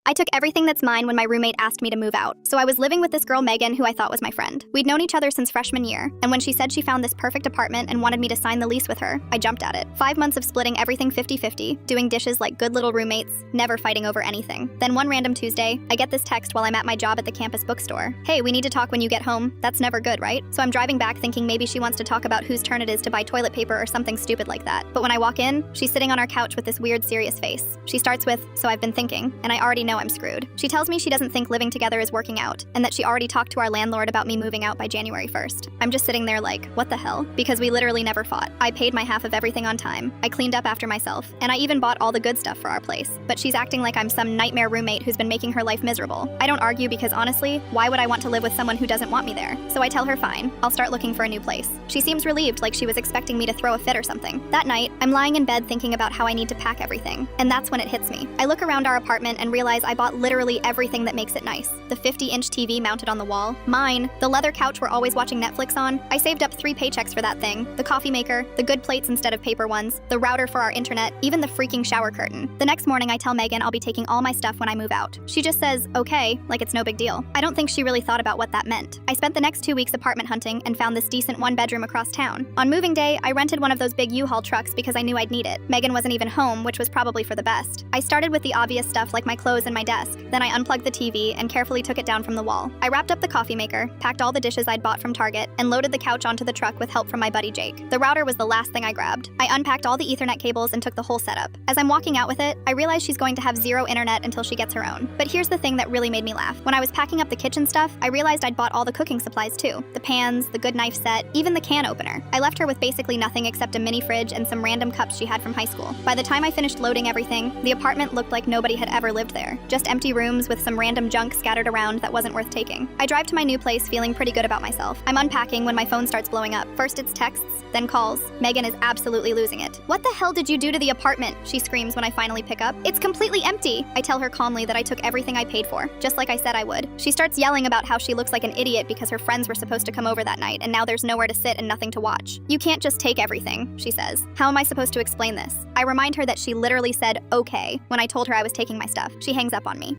I took everything that's mine when my roommate asked me to move out. So I was living with this girl, Megan, who I thought was my friend. We'd known each other since freshman year, and when she said she found this perfect apartment and wanted me to sign the lease with her, I jumped at it. 5 months of splitting everything 50-50, doing dishes like good little roommates, never fighting over anything. Then one random Tuesday, I get this text while I'm at my job at the campus bookstore. Hey, we need to talk when you get home. That's never good, right? So I'm driving back thinking maybe she wants to talk about whose turn it is to buy toilet paper or something stupid like that. But when I walk in, she's sitting on our couch with this weird serious face. She starts with, "So I've been thinking," and I already know I'm screwed. She tells me she doesn't think living together is working out, and that she already talked to our landlord about me moving out by January 1st. I'm just sitting there like, what the hell? Because we literally never fought. I paid my half of everything on time. I cleaned up after myself, and I even bought all the good stuff for our place. But she's acting like I'm some nightmare roommate who's been making her life miserable. I don't argue because honestly, why would I want to live with someone who doesn't want me there? So I tell her fine, I'll start looking for a new place. She seems relieved, like she was expecting me to throw a fit or something. That night, I'm lying in bed thinking about how I need to pack everything, and that's when it hits me. I look around our apartment and realize I bought literally everything that makes it nice. The 50-inch TV mounted on the wall, mine, the leather couch we're always watching Netflix on. I saved up 3 paychecks for that thing, the coffee maker, the good plates instead of paper ones, the router for our internet, even the freaking shower curtain. The next morning I tell Megan I'll be taking all my stuff when I move out. She just says, okay, like it's no big deal. I don't think she really thought about what that meant. I spent the next 2 weeks apartment hunting and found this decent 1-bedroom across town. On moving day, I rented one of those big U-Haul trucks because I knew I'd need it. Megan wasn't even home, which was probably for the best. I started with the obvious stuff like my clothes and my desk. Then I unplugged the TV and carefully took it down from the wall. I wrapped up the coffee maker, packed all the dishes I'd bought from Target, and loaded the couch onto the truck with help from my buddy Jake. The router was the last thing I grabbed. I unpacked all the Ethernet cables and took the whole setup. As I'm walking out with it, I realize she's going to have zero internet until she gets her own. But here's the thing that really made me laugh. When I was packing up the kitchen stuff, I realized I'd bought all the cooking supplies too. The pans, the good knife set, even the can opener. I left her with basically nothing except a mini fridge and some random cups she had from high school. By the time I finished loading everything, the apartment looked like nobody had ever lived there. Just empty rooms with some random junk scattered around that wasn't worth taking. I drive to my new place feeling pretty good about myself. I'm unpacking when my phone starts blowing up. First it's texts, then calls. Megan is absolutely losing it. "What the hell did you do to the apartment?" she screams when I finally pick up. "It's completely empty." I tell her calmly that I took everything I paid for, just like I said I would. She starts yelling about how she looks like an idiot because her friends were supposed to come over that night and now there's nowhere to sit and nothing to watch. "You can't just take everything," she says. How am I supposed to explain this? I remind her that she literally said okay when I told her I was taking my stuff. She hangs up on me.